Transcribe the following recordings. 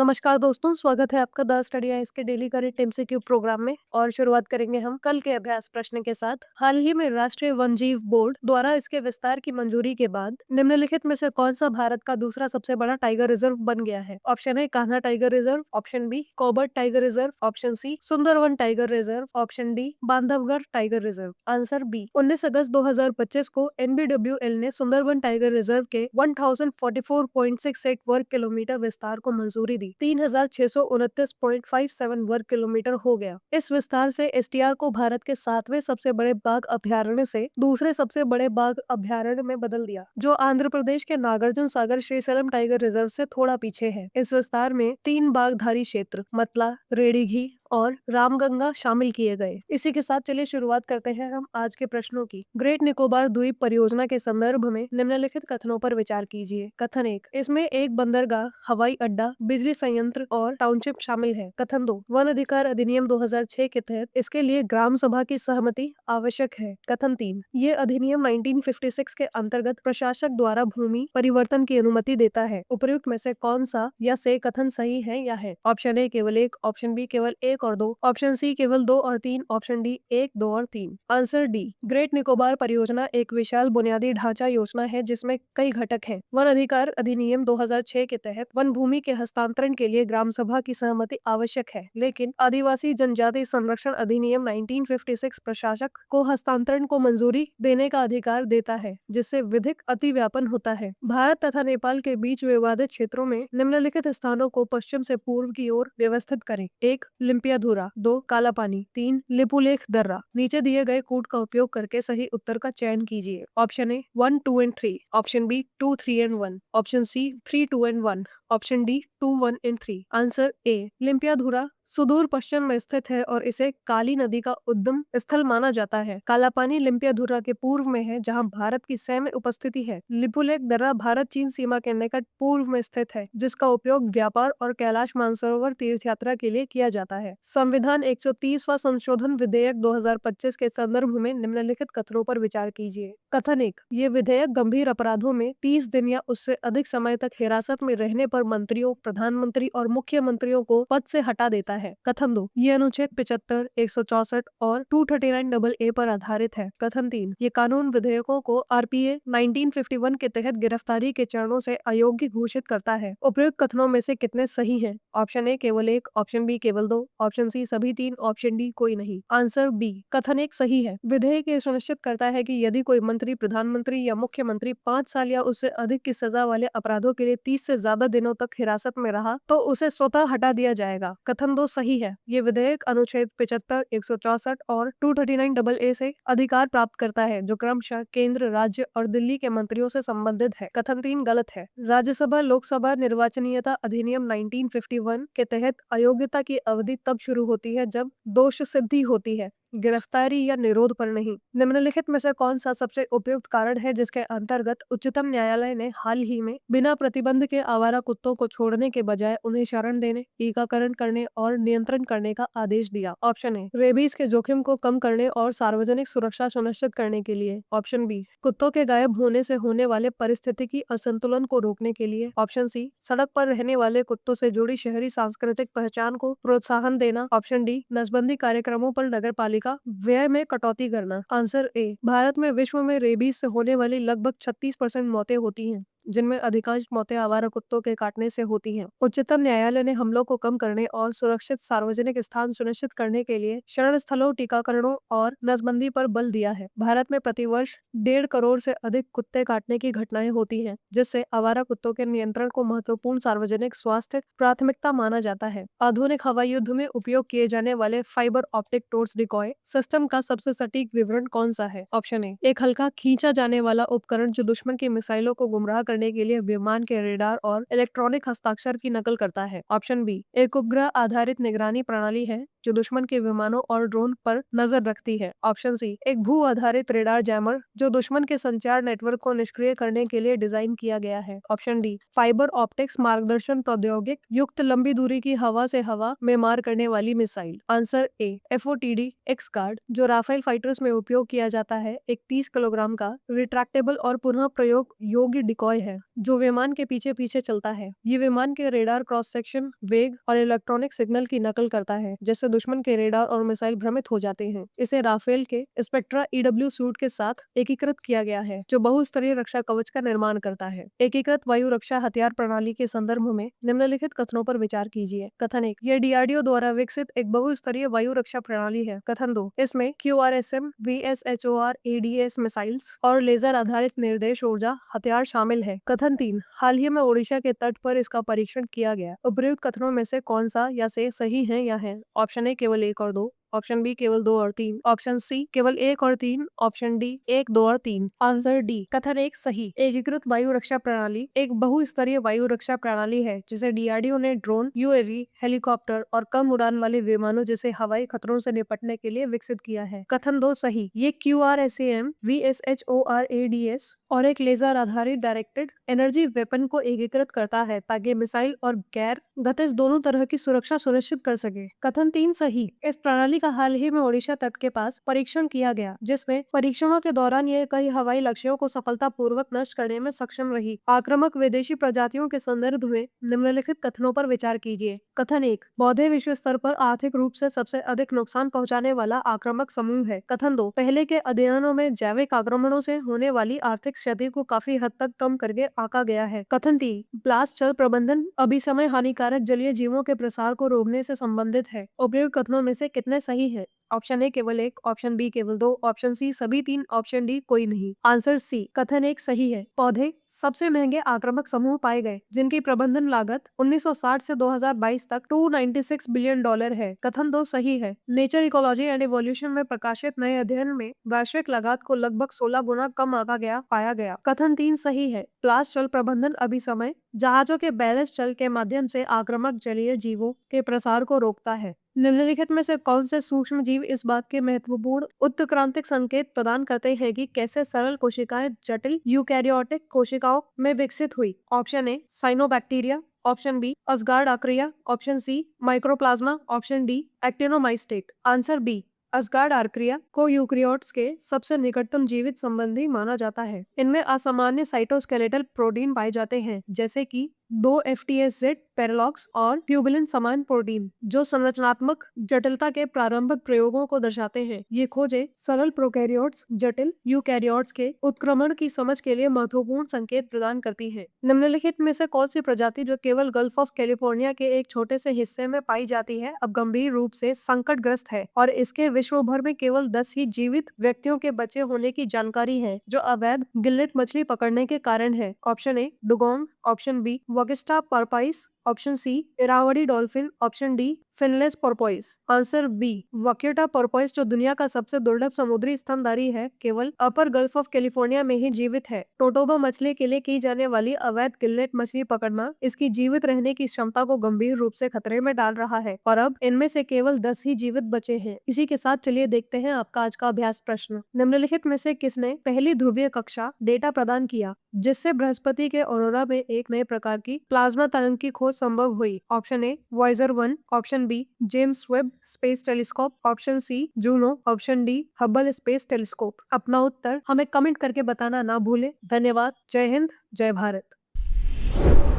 नमस्कार दोस्तों, स्वागत है आपका द स्टडी आइस के डेली करंट एमसीक्यू प्रोग्राम में। और शुरुआत करेंगे हम कल के अभ्यास प्रश्न के साथ। हाल ही में राष्ट्रीय वन्यजीव बोर्ड द्वारा इसके विस्तार की मंजूरी के बाद निम्नलिखित में से कौन सा भारत का दूसरा सबसे बड़ा टाइगर रिजर्व बन गया है? Option A Kanha tiger reserve, option B Corbett tiger reserve, option C Sundarban tiger reserve, option D Bandhavgarh tiger reserve. Answer B. 19 अगस्त 2025 को एनबीडब्ल्यूएल ने सुंदरवन टाइगर रिजर्व के 1044.68 वर्ग किलोमीटर विस्तार को मंजूरी दी। 3629.57 वर्ग किलोमीटर हो गया। इस विस्तार से एसटीआर को भारत के 7वें सबसे बड़े बाघ अभयारण्य से दूसरे सबसे बड़े बाघ अभयारण्य में बदल दिया, जो आंध्र प्रदेश के नागार्जुन सागर श्रीशैलम टाइगर रिजर्व से थोड़ा पीछे है। इस विस्तार में 3 बाघधारी क्षेत्र मतला, रेडीघी और रामगंगा शामिल किए गए। इसी के साथ चलिए शुरुआत करते हैं हम आज के प्रश्नों की। ग्रेट निकोबार द्वीप परियोजना के संदर्भ में निम्नलिखित कथनों पर विचार कीजिए। कथन 1, इसमें एक बंदरगाह, हवाई अड्डा, बिजली संयंत्र और टाउनशिप शामिल है। कथन 2, वन अधिकार अधिनियम 2006 के तहत इसके लिए ग्राम सभा की सहमति आवश्यक है। कथन 3, ये अधिनियम 1956 के अंतर्गत प्रशासक द्वारा भूमि परिवर्तन की अनुमति देता है। उपयुक्त में से कौन सा या से कथन सही है या है? ऑप्शन ए केवल 1, ऑप्शन बी केवल 1 और 2, ऑप्शन सी केवल 2 और 3, ऑप्शन डी 1, 2 और 3। Answer D. ग्रेट निकोबार परियोजना एक विशाल बुनियादी ढांचा योजना है जिसमें कई घटक हैं। वन अधिकार अधिनियम 2006 के तहत वन भूमि के हस्तांतरण के लिए ग्राम सभा की सहमति आवश्यक है, लेकिन आदिवासी जनजाति संरक्षण अधिनियम 1956 प्रशासक को हस्तांतरण को मंजूरी देने का अधिकार देता है, जिससे विधिक अतिव्यापन होता है। भारत तथा नेपाल के बीच विवादित क्षेत्रों में निम्नलिखित स्थानों को पश्चिम से पूर्व की ओर व्यवस्थित करें। 1 लिम्पियाधुरा, 2 काला पानी, 3 लिपुलेख दर्रा। नीचे दिए गए कूट का उपयोग करके सही उत्तर का चयन कीजिए। Option A 1, 2 and 3, option B 2, 3 and 1, option C 3, 2 and 1, option D 2, 1 and 3। Answer A Limpiyadhura सुदूर पश्चिम में स्थित है और इसे काली नदी का उद्गम स्थल माना जाता है। काला पानी लिम्पियाधुरा के पूर्व में है, जहां भारत की सैन्य उपस्थिति है। लिपुलेख दर्रा भारत चीन सीमा के निकट पूर्व में स्थित है, जिसका उपयोग व्यापार और कैलाश मानसरोवर तीर्थ यात्रा के लिए किया जाता है। संविधान 130वां संशोधन विधेयक 2025 के संदर्भ में निम्नलिखित कथनों पर विचार कीजिए। कथन 1, ये विधेयक गंभीर अपराधों में 30 दिन या उससे अधिक समय तक हिरासत में रहने पर मंत्रियों, प्रधानमंत्री और मुख्यमंत्रियों को पद से हटा देता है। कथन 2, ये अनुच्छेद 75, 164 और 239AA पर आधारित है। कथन 3, ये कानून विधेयकों को आरपीए 1951 के तहत गिरफ्तारी के चरणों से अयोग्य घोषित करता है। उपयुक्त कथनों में से कितने सही हैं? ऑप्शन ए केवल 1, ऑप्शन बी केवल 2, ऑप्शन सी सभी 3, ऑप्शन डी कोई नहीं। Answer B. कथन 1 सही है। विधेयक ये सुनिश्चित करता है कि यदि कोई मंत्री, प्रधानमंत्री या मुख्यमंत्री 5 साल या उससे अधिक की सजा वाले अपराधों के लिए 30 से ज्यादा दिनों तक हिरासत में रहा तो उसे स्वतः हटा दिया जाएगा। कथन 2 सही है। ये विधेयक अनुच्छेद 75, 164 और 239AA से अधिकार प्राप्त करता है, जो क्रमशः केंद्र, राज्य और दिल्ली के मंत्रियों से संबंधित है। कथन 3 गलत है। राज्यसभा लोकसभा निर्वाचनीयता अधिनियम 1951 के तहत अयोग्यता की अवधि तब शुरू होती है जब दोष सिद्धि होती है, गिरफ्तारी या निरोध पर नहीं। निम्नलिखित में से कौन सा सबसे उपयुक्त कारण है जिसके अंतर्गत उच्चतम न्यायालय ने हाल ही में बिना प्रतिबंध के आवारा कुत्तों को छोड़ने के बजाय उन्हें शरण देने, टीकाकरण करने और नियंत्रण करने का आदेश दिया? ऑप्शन ए रेबीज के जोखिम को कम करने और सार्वजनिक सुरक्षा सुनिश्चित करने के लिए, ऑप्शन बी कुत्तों के गायब होने से होने वाले पारिस्थितिकी असंतुलन को रोकने के लिए, ऑप्शन सी सड़क पर रहने वाले कुत्तों से जुड़ी शहरी सांस्कृतिक पहचान को प्रोत्साहन देना, ऑप्शन डी नसबंदी कार्यक्रमों पर नगर पालिका व्यय में कटौती करना। आंसर ए भारत में विश्व में रेबीज से होने वाली लगभग 36% मौतें होती हैं, जिनमें अधिकांश मौतें आवारा कुत्तों के काटने से होती हैं। उच्चतम न्यायालय ने हमलों को कम करने और सुरक्षित सार्वजनिक स्थान सुनिश्चित करने के लिए शरण स्थलों, टीकाकरणों और नसबंदी पर बल दिया है। भारत में प्रतिवर्ष 1.5 करोड़ से अधिक कुत्ते काटने की घटनाएं होती हैं, जिससे आवारा कुत्तों के नियंत्रण को महत्वपूर्ण सार्वजनिक स्वास्थ्य प्राथमिकता माना जाता है। आधुनिक हवाई युद्ध में उपयोग किए जाने वाले fibre optic torch decoy system का सबसे सटीक विवरण कौन सा है? ऑप्शन ए एक हल्का खींचा जाने वाला उपकरण जो दुश्मन की मिसाइलों को गुमराह करने के लिए विमान के रेडार और इलेक्ट्रॉनिक हस्ताक्षर की नकल करता है। ऑप्शन बी एक उपग्रह आधारित निगरानी प्रणाली है जो दुश्मन के विमानों और ड्रोन पर नजर रखती है। ऑप्शन सी, एक भू आधारित रेडार जैमर जो दुश्मन के संचार नेटवर्क को निष्क्रिय करने के लिए डिजाइन किया गया है। ऑप्शन डी, फाइबर ऑप्टिक्स मार्गदर्शन प्रौद्योगिक युक्त लंबी दूरी की हवा से हवा में मार करने वाली missile. Answer A, FOTD X-Guard जो राफेल फाइटर्स में उपयोग किया जाता है, एक 30 किलोग्राम का रिट्रैक्टेबल और पुनः प्रयोग योग्य डिकॉय है जो विमान के पीछे पीछे चलता है। ये विमान के रेडार क्रॉस सेक्शन, वेग और इलेक्ट्रॉनिक सिग्नल की नकल करता है, जिससे दुश्मन के रेडार और मिसाइल भ्रमित हो जाते हैं। इसे राफेल के स्पेक्ट्रा EW सूट के साथ एकीकृत किया गया है जो बहुस्तरीय रक्षा कवच का निर्माण करता है। एकीकृत वायु रक्षा हथियार प्रणाली के संदर्भ में निम्नलिखित कथनों पर विचार कीजिए। कथन 1, यह DRDO द्वारा विकसित एक बहुस्तरीय वायु रक्षा प्रणाली है। कथन 2, इसमें QRSM, VSHOR ADS मिसाइल्स और लेजर आधारित निर्देश ऊर्जा हथियार शामिल है। कथन 3, हाल ही में ओडिशा के तट पर इसका परीक्षण किया गया। उपर्युक्त कथनों में से कौन सा या से सही है या है? ऑप्शन ए केवल 1 और 2, ऑप्शन बी केवल 2 और 3, ऑप्शन सी केवल 1 और 3, ऑप्शन डी 1, 2 और 3। आंसर डी, कथन 1 सही। एकीकृत वायु रक्षा प्रणाली एक बहुस्तरीय वायु रक्षा प्रणाली है जिसे DRDO ने ड्रोन, UAV, हेलीकॉप्टर और कम उड़ान वाले विमानों जैसे हवाई खतरों से निपटने के लिए विकसित किया है। कथन 2 सही। ये QRSAM, VSHOR ADS और एक लेजर आधारित डायरेक्टेड एनर्जी वेपन को एकीकृत करता है ताकि मिसाइल और गैर गतिज दोनों तरह की सुरक्षा सुनिश्चित कर सके। कथन 3 सही। इस प्रणाली का हाल ही में ओडिशा तट के पास परीक्षण किया गया, जिसमें परीक्षणों के दौरान ये कई हवाई लक्ष्यों को सफलतापूर्वक नष्ट करने में सक्षम रही। आक्रामक विदेशी प्रजातियों के संदर्भ में निम्नलिखित कथनों पर विचार कीजिए। कथन 1, पौधे विश्व स्तर पर आर्थिक रूप से सबसे अधिक नुकसान पहुंचाने वाला आक्रामक समूह है। कथन 2, पहले के अध्ययनों में जैविक आक्रमणों से होने वाली आर्थिक क्षति को काफी हद तक कम करके आंका गया है। कथन 3, ब्लास्ट जल प्रबंधन अभी समय हानिकारक जलीय जीवों के प्रसार को रोकने से संबंधित है। उपयुक्त कथनों में से कितने सही है? ऑप्शन ए केवल 1, ऑप्शन बी केवल 2, ऑप्शन सी सभी 3, ऑप्शन डी कोई नहीं। आंसर सी, कथन 1 सही है। पौधे सबसे महंगे आक्रामक समूह पाए गए जिनकी प्रबंधन लागत 1960 से 2022 तक $296 बिलियन है। कथन 2 सही है। नेचर इकोलॉजी एंड इवोल्यूशन में प्रकाशित नए अध्ययन में वैश्विक लागत को लगभग 16 गुना कम आंका गया पाया गया। कथन 3 सही है। ब्लास्ट जल प्रबंधन अभी समय जहाजों के बैलेस्ट जल के माध्यम से आक्रामक जलीय जीवों के प्रसार को रोकता है। निम्नलिखित में से कौन से सूक्ष्म जीव इस बात के महत्वपूर्ण उत्क्रांतिक संकेत प्रदान करते हैं कि कैसे सरल कोशिकाएं जटिल यूकैरियोटिक कोशिकाओं में विकसित हुई? Option A cyanobacteria, option B Asgard archaea, option C microplasma, option D actinomycetes. Answer B, Asgard archaea को यूकैरियोट्स के सबसे निकटतम जीवित संबंधी माना जाता है। इनमें असामान्य साइटोस्केलेटल प्रोटीन पाए जाते हैं जैसे कि 2 FTSZ पैरालॉक्स और ट्यूबुलिन समान प्रोटीन जो संरचनात्मक जटिलता के प्रारंभिक प्रयोगों को दर्शाते हैं। ये खोजें सरल प्रोकैरियोट्स जटिल यूकैरियोट्स के उत्क्रमण की समझ के लिए महत्वपूर्ण संकेत प्रदान करती हैं। निम्नलिखित में से कौन सी प्रजाति जो केवल गल्फ ऑफ कैलिफोर्निया के एक छोटे से हिस्से में पाई जाती है अब गंभीर रूप से संकटग्रस्त है और इसके विश्व भर में केवल 10 ही जीवित व्यक्तियों के बचे होने की जानकारी है जो अवैध गिल्लेट मछली पकड़ने के कारण है? Option A dugong, option B vaquita porpoise, option C Irrawaddy dolphin, option D finless porpoise. Answer B vaquita porpoise जो दुनिया का सबसे दुर्लभ समुद्री स्तनधारी है केवल अपर गल्फ ऑफ कैलिफोर्निया में ही जीवित है। टोटोबा मछली के लिए की जाने वाली अवैध गिल्लेट मछली पकड़ना इसकी जीवित रहने की क्षमता को गंभीर रूप से खतरे में डाल रहा है और अब इनमें से केवल 10 ही जीवित बचे हैं। इसी के साथ चलिए देखते हैं आपका आज का अभ्यास प्रश्न। निम्नलिखित में से किसने पहली ध्रुवीय कक्षा डेटा प्रदान किया जिससे बृहस्पति के ऑरोरा में एक नए प्रकार की प्लाज्मा तरंग की खोज संभव हुई? Option A Voyager 1, option B James Webb space telescope, option C Juno, option D Hubble space telescope. अपना उत्तर हमें कमेंट करके बताना ना भूलें। धन्यवाद। जय हिंद, जय भारत।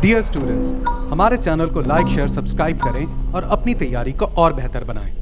डियर स्टूडेंट्स, हमारे चैनल को लाइक, शेयर, सब्सक्राइब करें और अपनी तैयारी को और बेहतर बनाएं।